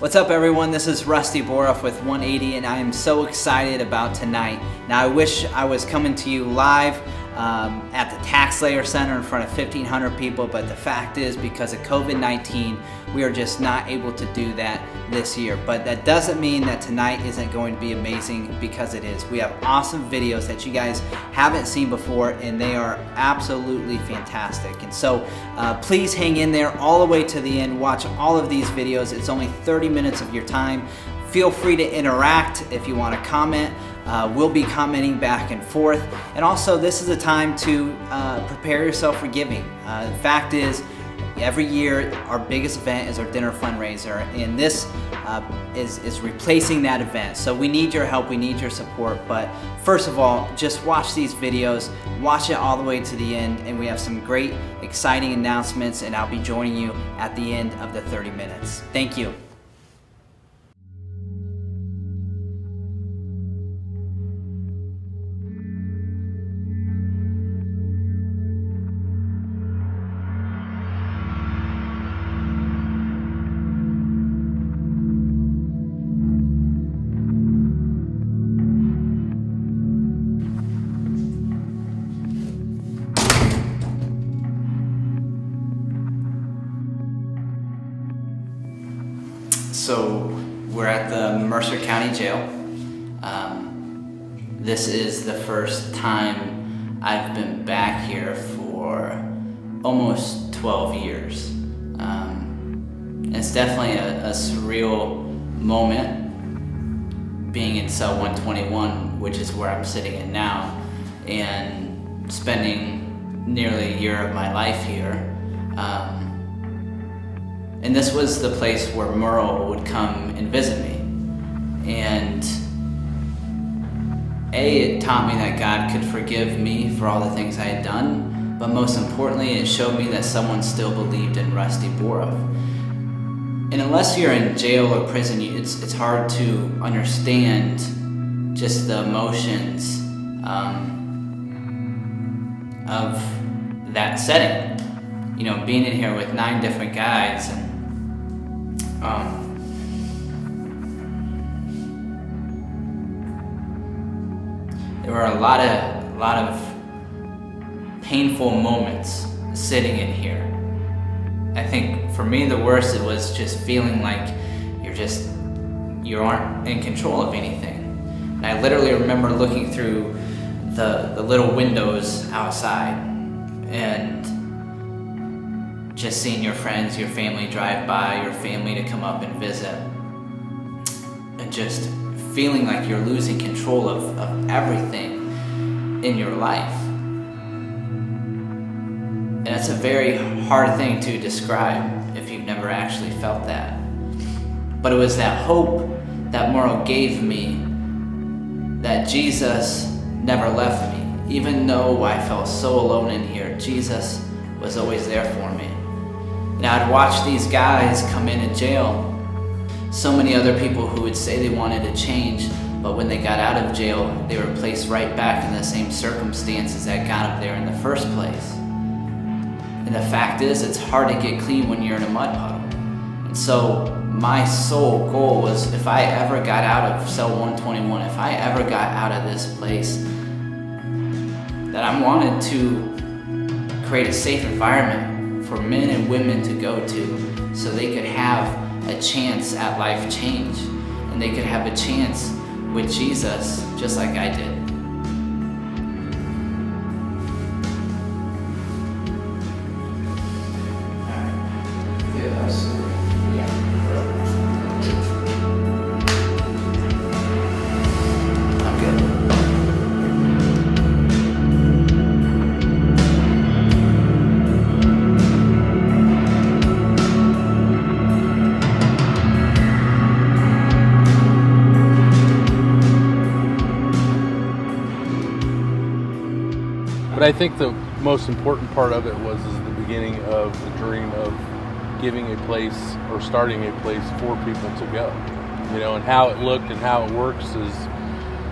What's up, everyone? This is Rusty Boroff with 180, and I am so excited about tonight. Now, I wish I was coming to you live at the Tax Layer Center in front of 1,500 people, but the fact is, because of COVID-19, we are just not able to do that this year. But that doesn't mean that tonight isn't going to be amazing, because it is. We have awesome videos that you guys haven't seen before, and they are absolutely fantastic. And so please hang in there all the way to the end. Watch all of these videos. It's only 30 minutes of your time. Feel free to interact if you want to comment. We'll be commenting back and forth. And also, this is a time to prepare yourself for giving. The fact is, every year our biggest event is our Dinner Fundraiser, and this is replacing that event. So we need your help, we need your support. But first of all, just watch these videos, watch it all the way to the end, and we have some great, exciting announcements, and I'll be joining you at the end of the 30 minutes. Thank you. So we're at the Mercer County Jail. This is the first time I've been back here for almost 12 years. It's definitely a surreal moment being in cell 121, which is where I'm sitting in now, and spending nearly a year of my life here. And this was the place where Merle would come and visit me. And it taught me that God could forgive me for all the things I had done, but most importantly, it showed me that someone still believed in Rusty Boroff. And unless you're in jail or prison, it's hard to understand just the emotions of that setting. You know, being in here with 9 different guys, and there were a lot of painful moments sitting in here. I think for me the worst, it was just feeling like you aren't in control of anything. And I literally remember looking through the little windows outside and just seeing your friends, your family drive by, your family to come up and visit, and just feeling like you're losing control of everything in your life. And it's a very hard thing to describe if you've never actually felt that. But it was that hope that Merle gave me, that Jesus never left me. Even though I felt so alone in here, Jesus was always there for me. And I'd watch these guys come into jail. So many other people who would say they wanted to change, but when they got out of jail, they were placed right back in the same circumstances that got them there in the first place. And the fact is, it's hard to get clean when you're in a mud puddle. And so my sole goal was, if I ever got out of cell 121, if I ever got out of this place, that I wanted to create a safe environment for men and women to go to, so they could have a chance at life change, and they could have a chance with Jesus just like I did. But I think the most important part of it was the beginning of the dream of giving a place or starting a place for people to go. You know, and how it looked and how it works is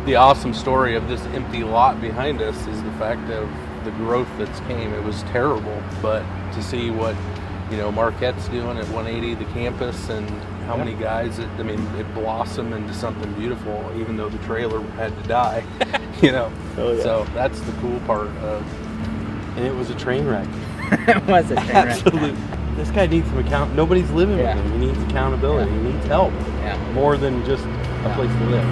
the awesome story of this empty lot behind us is the fact of the growth that's came. It was terrible, but to see what Marquette's doing at 180, the campus, and how many guys, it blossomed into something beautiful, even though the trailer had to die, Oh, yeah. So that's the cool part of. And it was a train wreck. It was a train wreck. Absolutely. This guy needs some nobody's living Yeah. with him. He needs accountability. Yeah. He needs help. Yeah. More than just a place to live.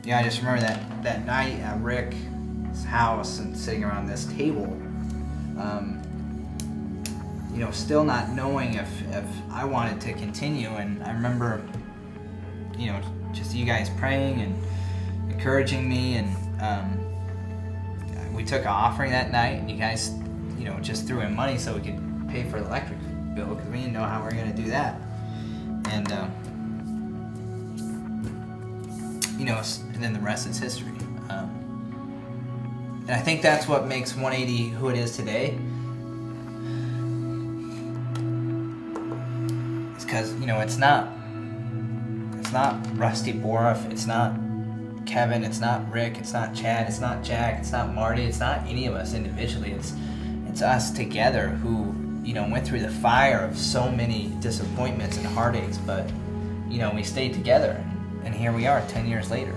Yeah, I just remember that night at Rick's house and sitting around this table, still not knowing if I wanted to continue. And I remember, just you guys praying and encouraging me, and we took an offering that night, and you guys, just threw in money so we could pay for the electric bill, because we didn't know how we were going to do that. And and then the rest is history. And I think that's what makes 180 who it is today. It's because, it's not Rusty Boroff, it's not Kevin, it's not Rick, it's not Chad, it's not Jack, it's not Marty, it's not any of us individually. It's us together who, went through the fire of so many disappointments and heartaches, but, we stayed together. And here we are 10 years later.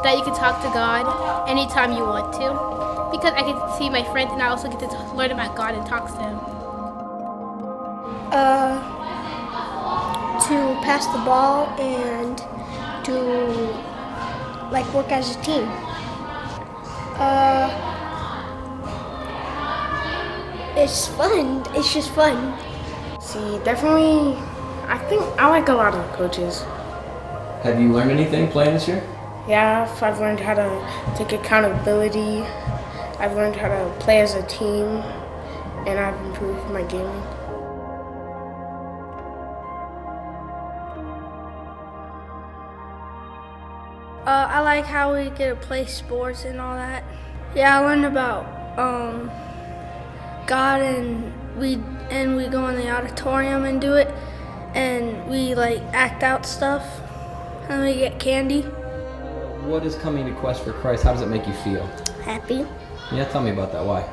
That you can talk to God anytime you want to, because I get to see my friends and I also get to learn about God and talk to him. To pass the ball and to work as a team. It's fun. It's just fun. See, definitely, I think I like a lot of the coaches. Have you learned anything playing this year? Yeah, I've learned how to take accountability. I've learned how to play as a team, and I've improved my gaming. I like how we get to play sports and all that. Yeah, I learned about God, and we go in the auditorium and do it, and we act out stuff, and we get candy. What is coming to Quest for Christ? How does it make you feel? Happy. Yeah, tell me about that. Why?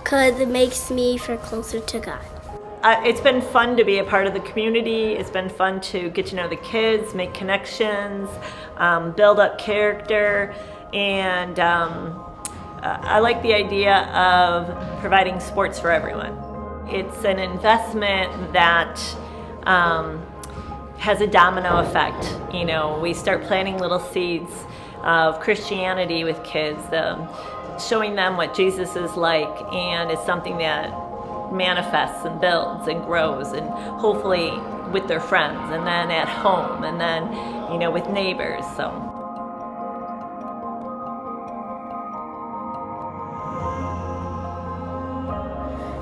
Because it makes me feel closer to God. It's been fun to be a part of the community. It's been fun to get to know the kids, make connections, build up character, and I like the idea of providing sports for everyone. It's an investment that has a domino effect. We start planting little seeds of Christianity with kids, showing them what Jesus is like, and it's something that manifests and builds and grows, and hopefully with their friends, and then at home, and then, you know, with neighbors. So.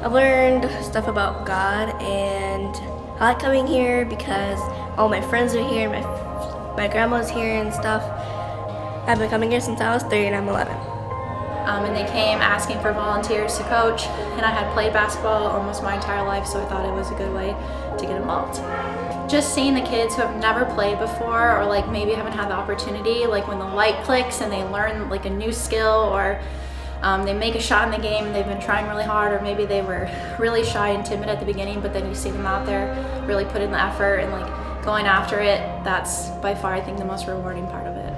I've learned stuff about God, and I like coming here because all my friends are here, my grandma's here and stuff. I've been coming here since I was 3 and I'm 11. And they came asking for volunteers to coach, and I had played basketball almost my entire life, so I thought it was a good way to get involved. Just seeing the kids who have never played before, or like maybe haven't had the opportunity, like when the light clicks and they learn like a new skill, or they make a shot in the game and they've been trying really hard, or maybe they were really shy and timid at the beginning, but then you see them out there really put in the effort and like going after it. That's by far, I think, the most rewarding part of it.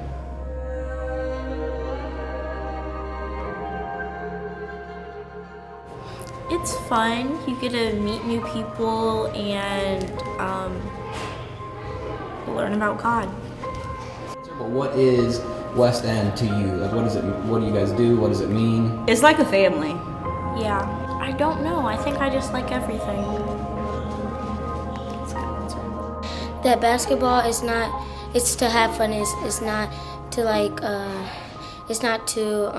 It's fun. You get to meet new people and learn about God. But what is West End to you? Like, what is it? What do you guys do? What does it mean? It's like a family. Yeah. I don't know. I think I just like everything. That's a good answer. That basketball is not, it's to have fun. It's not to like, it's not to,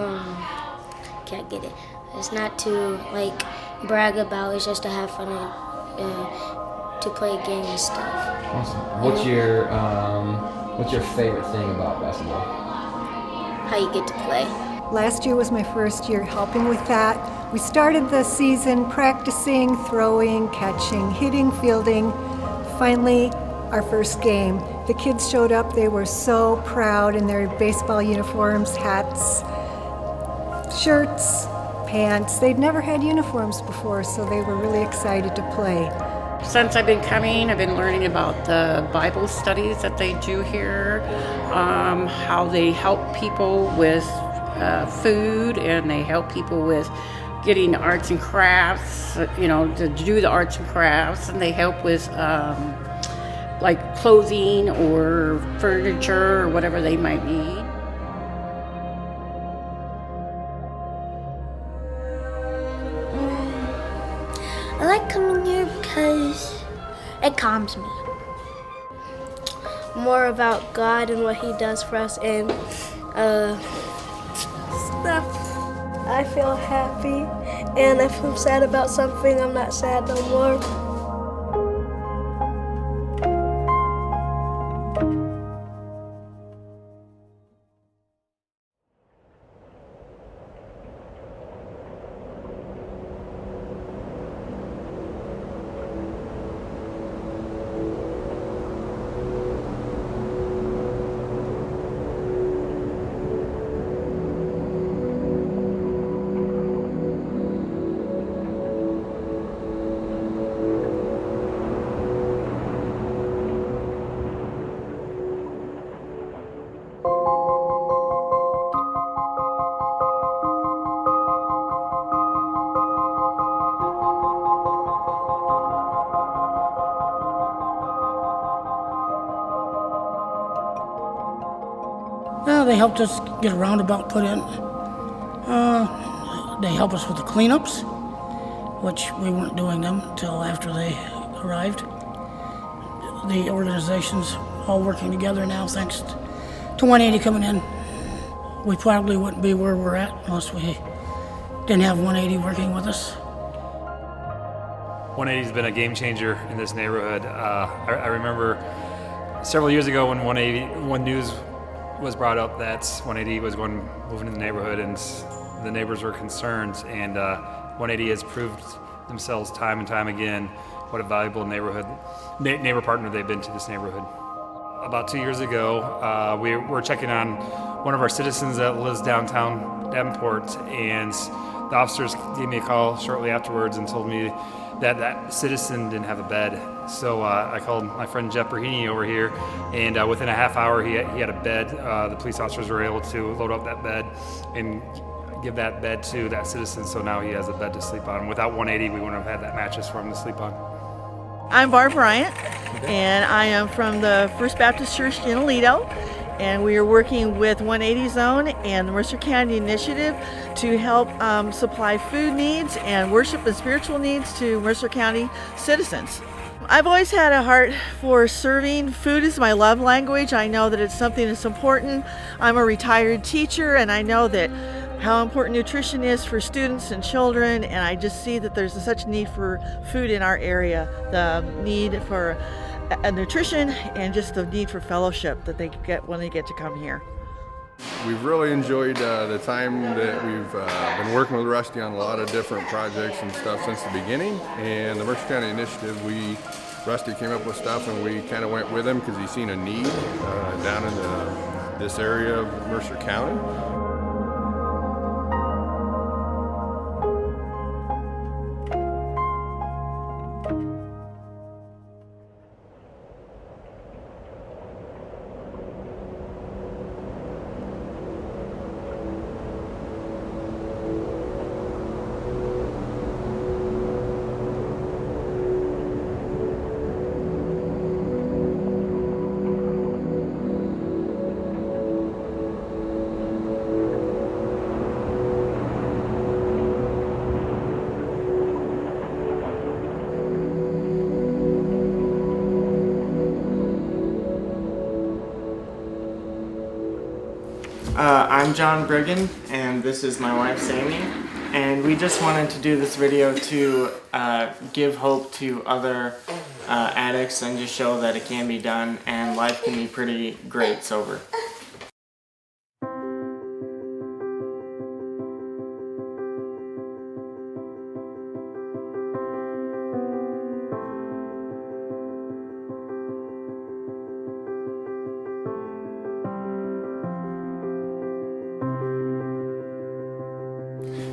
can't get it. It's not to like brag about, it's just to have fun and to play a game and stuff. Awesome. What's your favorite thing about basketball? How you get to play. Last year was my first year helping with that. We started the season practicing, throwing, catching, hitting, fielding. Finally, our first game. The kids showed up. They were so proud in their baseball uniforms, hats, shirts, pants. They'd never had uniforms before, so they were really excited to play. Since I've been coming, I've been learning about the Bible studies that they do here, how they help people with food, and they help people with getting arts and crafts, you know, to do the arts and crafts, and they help with like clothing or furniture or whatever they might need. I like coming here because it calms me. More about God and what He does for us and stuff. I feel happy, and if I'm sad about something, I'm not sad no more. They helped us get a roundabout put in. They help us with the cleanups, which we weren't doing them until after they arrived. The organization's all working together now thanks to 180 coming in. We probably wouldn't be where we're at unless we didn't have 180 working with us. 180's been a game changer in this neighborhood. I remember several years ago when news was brought up that 180 was moving in the neighborhood, and the neighbors were concerned, and 180 has proved themselves time and time again what a valuable neighbor partner they've been to this neighborhood. About 2 years ago, we were checking on one of our citizens that lives downtown Davenport, and the officers gave me a call shortly afterwards and told me that citizen didn't have a bed. So I called my friend Jeff Berhini over here, and within a half hour he had a bed. The police officers were able to load up that bed and give that bed to that citizen, so now he has a bed to sleep on. Without 180, we wouldn't have had that mattress for him to sleep on. I'm Barb Bryant, and I am from the First Baptist Church in Aledo, and we are working with 180 Zone and the Mercer County Initiative to help supply food needs and worship and spiritual needs to Mercer County citizens. I've always had a heart for serving. Food is my love language. I know that it's something that's important. I'm a retired teacher, and I know that how important nutrition is for students and children, and I just see that there's such need for food in our area, the need for nutrition and just the need for fellowship that they get when they get to come here. We've really enjoyed the time that we've been working with Rusty on a lot of different projects and stuff since the beginning. And the Mercer County Initiative, Rusty came up with stuff and we kind of went with him because he's seen a need down in this area of Mercer County. I'm John Briggan, and this is my wife Sammy, and we just wanted to do this video to give hope to other addicts and just show that it can be done and life can be pretty great sober.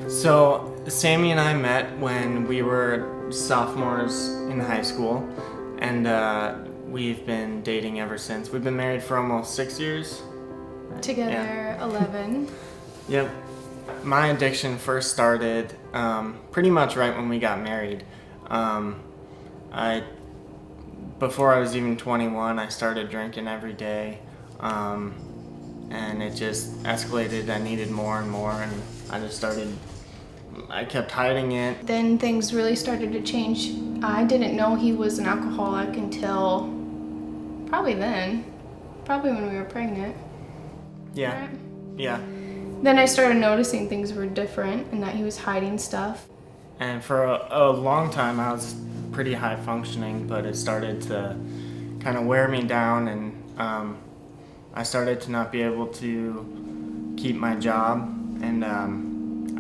So Sammy and I met when we were sophomores in high school, and we've been dating ever since. We've been married for almost 6 years. Together, 11. Yep. My addiction first started pretty much right when we got married. Before I was even 21, I started drinking every day, and it just escalated. I needed more and more, and I kept hiding it. Then things really started to change. I didn't know he was an alcoholic until probably when we were pregnant. Yeah, right? Yeah. Then I started noticing things were different and that he was hiding stuff. And for a long time I was pretty high functioning, but it started to kind of wear me down, and I started to not be able to keep my job, and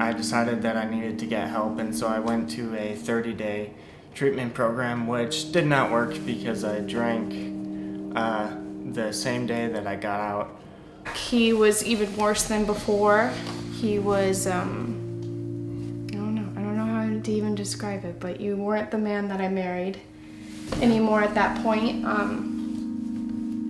I decided that I needed to get help, and so I went to a 30-day treatment program, which did not work because I drank the same day that I got out. He was even worse than before. He was, I don't know how to even describe it, but you weren't the man that I married anymore at that point.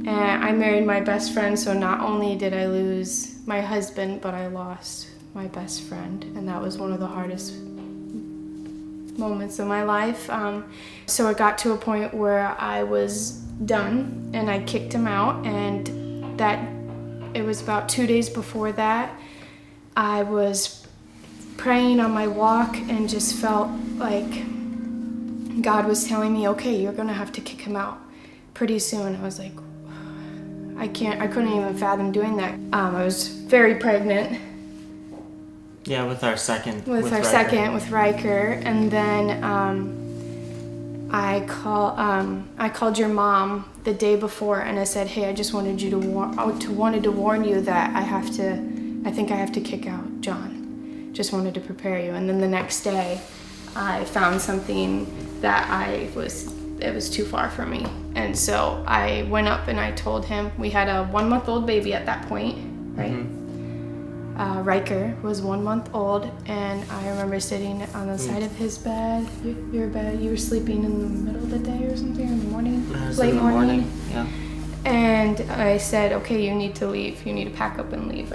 And I married my best friend, so not only did I lose my husband, but I lost my best friend, and that was one of the hardest moments of my life. So it got to a point where I was done, and I kicked him out, and it was about 2 days before that. I was praying on my walk and just felt like God was telling me, okay, you're gonna have to kick him out pretty soon. I was like, I couldn't even fathom doing that. I was very pregnant. Yeah, with our second. With Riker, and then I called your mom the day before, and I said, hey, I just wanted you to warn you that I think I have to kick out John. Just wanted to prepare you. And then the next day, I found something that it was too far for me, and so I went up and I told him. We had a 1-month-old baby at that point, right? Mm-hmm. Riker was 1 month old, and I remember sitting on the side of his bed, your bed. You were sleeping in the middle of the day or something, in the morning, late morning. Yeah. And I said, okay, you need to leave. You need to pack up and leave.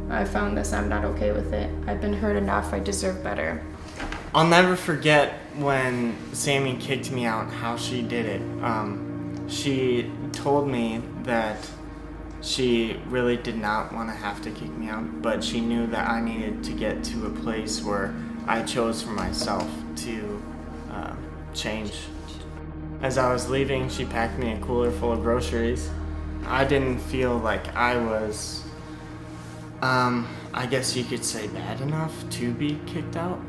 I found this. I'm not okay with it. I've been hurt enough. I deserve better. I'll never forget when Sammy kicked me out, how she did it. She told me that she really did not want to have to kick me out, but she knew that I needed to get to a place where I chose for myself to change. As I was leaving, she packed me a cooler full of groceries. I didn't feel like I was, I guess you could say, bad enough to be kicked out.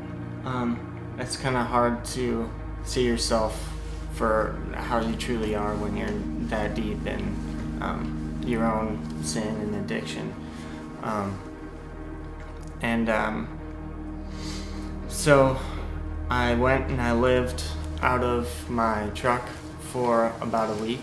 It's kind of hard to see yourself for how you truly are when you're that deep in your own sin and addiction. So I went and I lived out of my truck for about a week.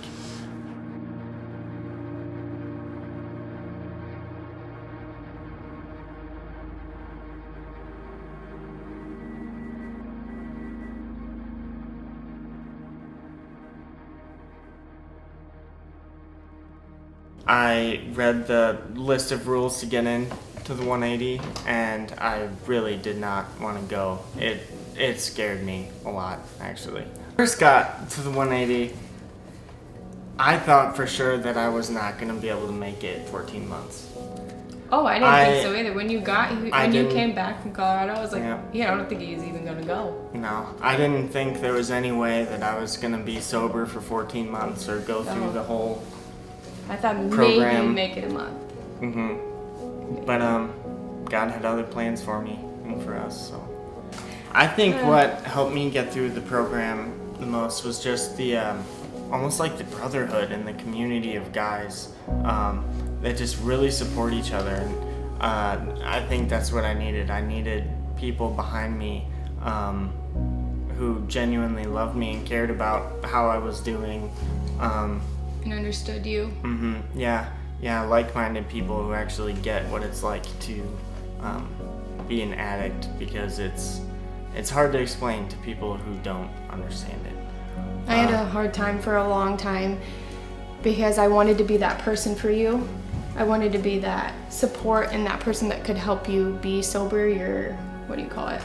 I read the list of rules to get in to the 180, and I really did not want to go. It scared me a lot, actually. First got to the 180, I thought for sure that I was not going to be able to make it 14 months. Oh, I didn't think so either. When you came back from Colorado, I was like, yeah, I don't think he was even going to go. No, I didn't think there was any way that I was going to be sober for 14 months or go through the whole I thought program. maybe make it a month. But God had other plans for me and for us. So I think what helped me get through the program the most was just the almost like the brotherhood and the community of guys that just really support each other. And I think that's what I needed. I needed people behind me who genuinely loved me and cared about how I was doing. And understood you. Yeah, like-minded people who actually get what it's like to be an addict, because it's hard to explain to people who don't understand it. I had a hard time for a long time because I wanted to be that person for you. I wanted to be that support and that person that could help you be sober, your, what do you call it?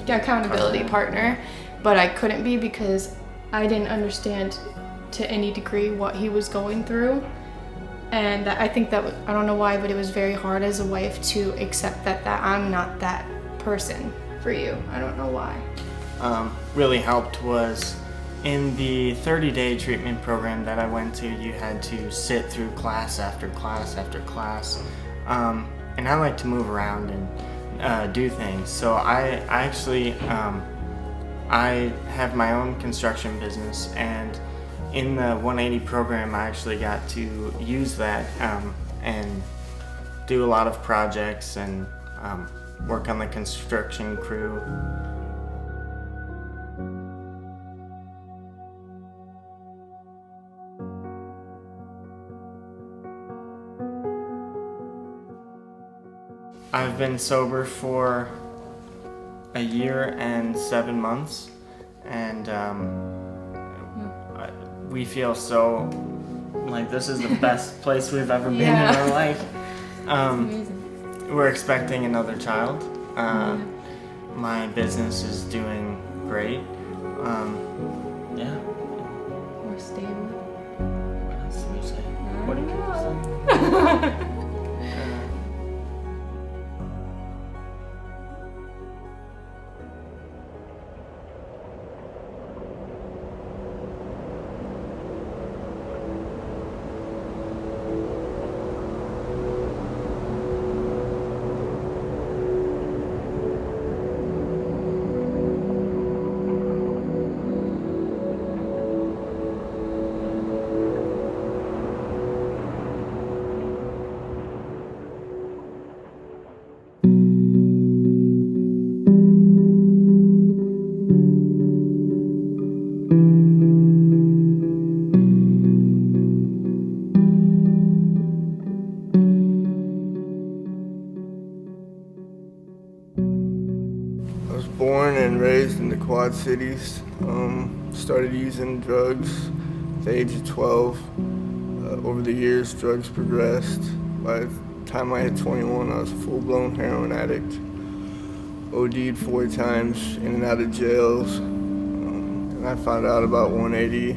Accountability partner. But I couldn't be because I didn't understand to any degree what he was going through. And I think that, I don't know why, but it was very hard as a wife to accept that I'm not that person for you. I don't know why. Really helped was in the 30-day treatment program that I went to, you had to sit through class after class after class. And I like to move around and do things. So I actually, I have my own construction business, and in the 180 program, I actually got to use that and do a lot of projects and work on the construction crew. I've been sober for a year and 7 months, and we feel so like this is the best place we've ever been in our life. We're expecting another child. My business is doing great. More stable. What else do you say? What do you say? Born and raised in the Quad Cities. Started using drugs at the age of 12. Over the years, drugs progressed. By the time I hit 21, I was a full-blown heroin addict. OD'd 4 times, in and out of jails. And I found out about 180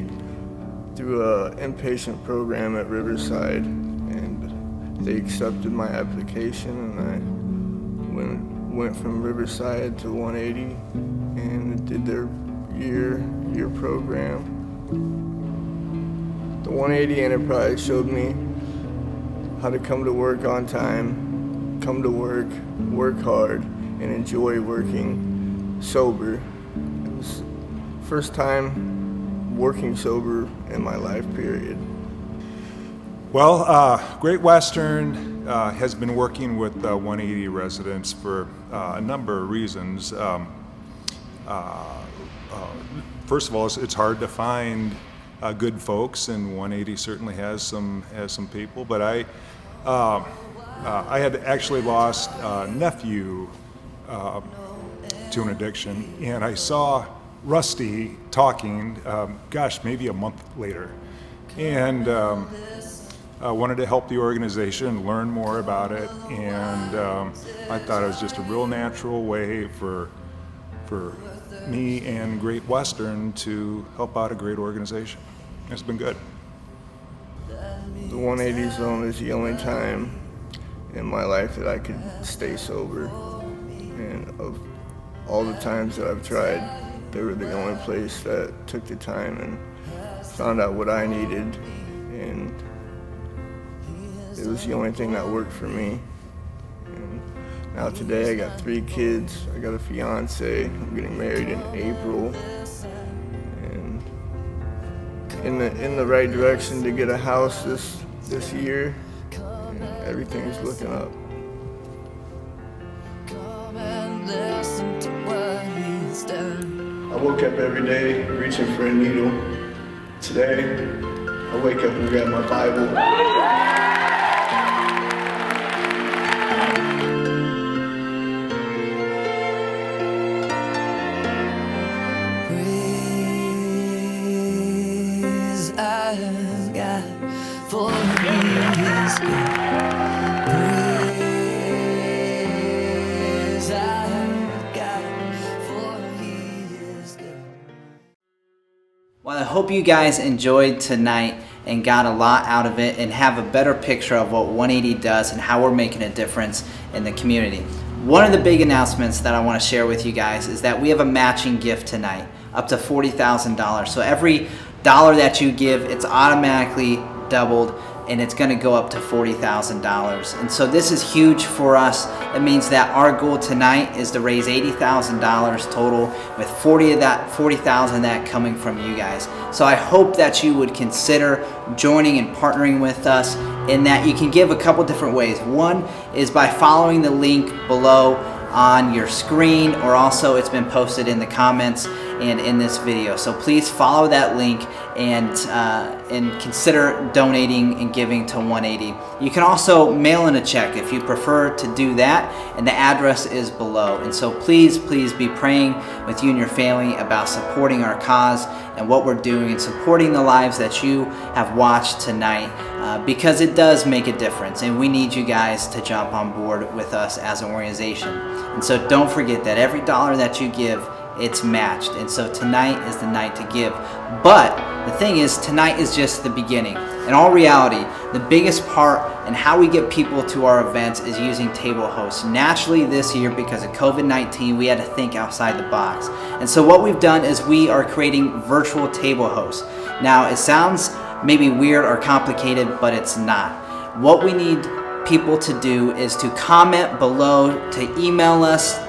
through an inpatient program at Riverside, and they accepted my application, and I went from Riverside to 180 and did their year program. The 180 Enterprise showed me how to come to work on time, come to work hard, and enjoy working sober. It was the first time working sober in my life, period. Well, Great Western has been working with 180 residents for a number of reasons. First of all, it's hard to find good folks, and 180 certainly has some people. But I had actually lost a nephew to an addiction, and I saw Rusty talking, maybe a month later, and I wanted to help the organization, learn more about it, and I thought it was just a real natural way for me and Great Western to help out a great organization. It's been good. The 180 Zone is the only time in my life that I could stay sober, and of all the times that I've tried, they were the only place that took the time and found out what I needed, and it was the only thing that worked for me. And now today I got 3 kids, I got a fiance, I'm getting married in April, and in the right direction to get a house this year, and everything's looking up. I woke up every day reaching for a needle. Today, I wake up and grab my Bible. Praise I've got for His good. Praise I've got for His good. Well, I hope you guys enjoyed tonight and got a lot out of it and have a better picture of what 180 does and how we're making a difference in the community. One of the big announcements that I want to share with you guys is that we have a matching gift tonight, up to $40,000. So every dollar that you give, it's automatically doubled, and it's going to go up to $40,000. And so this is huge for us. It means that our goal tonight is to raise $80,000 total, with $40,000 of that coming from you guys. So I hope that you would consider joining and partnering with us, in that you can give a couple different ways. One is by following the link below on your screen, or also it's been posted in the comments and in this video. So please follow that link and consider donating and giving to 180. You can also mail in a check if you prefer to do that, and the address is below. And so please be praying with you and your family about supporting our cause and what we're doing, and supporting the lives that you have watched tonight, because it does make a difference, and we need you guys to jump on board with us as an organization. And so don't forget that every dollar that you give, it's matched. And so tonight is the night to give. But the thing is, tonight is just the beginning. In all reality, the biggest part in how we get people to our events is using table hosts. Naturally this year, because of COVID-19, we had to think outside the box. And so what we've done is we are creating virtual table hosts. Now, it sounds maybe weird or complicated, but it's not. What we need people to do is to comment below, to email us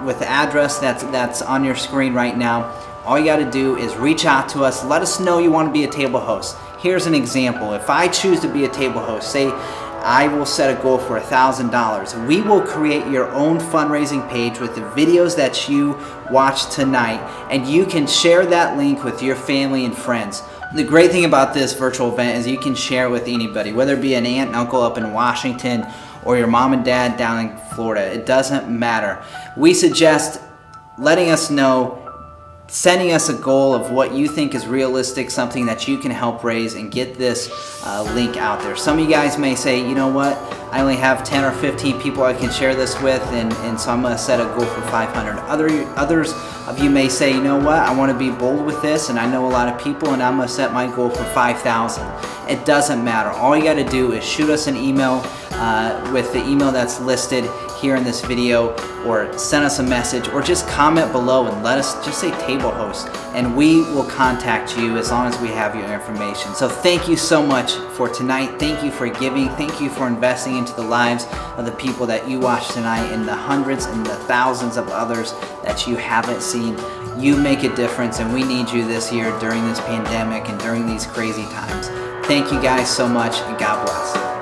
with the address that's on your screen right now. All you got to do is reach out to us. Let us know you want to be a table host. Here's an example. If I choose to be a table host, say I will set a goal for $1,000. We will create your own fundraising page with the videos that you watched tonight, and you can share that link with your family and friends. The great thing about this virtual event is you can share it with anybody, whether it be an aunt and uncle up in Washington or your mom and dad down in Florida. It doesn't matter. We suggest letting us know sending us a goal of what you think is realistic, something that you can help raise, and get this link out there. Some of you guys may say, you know what, I only have 10 or 15 people I can share this with, and so I'm going to set a goal for 500. Others of you may say, you know what, I want to be bold with this, and I know a lot of people, and I'm going to set my goal for 5,000. It doesn't matter. All you got to do is shoot us an email with the email that's listed here in this video, or send us a message, or just comment below and let us just say table host, and we will contact you as long as we have your information. So thank you so much for tonight. Thank you for giving. Thank you for investing into the lives of the people that you watched tonight, and the hundreds and the thousands of others that you haven't seen. You make a difference, and we need you this year during this pandemic and during these crazy times. Thank you guys so much, and God bless.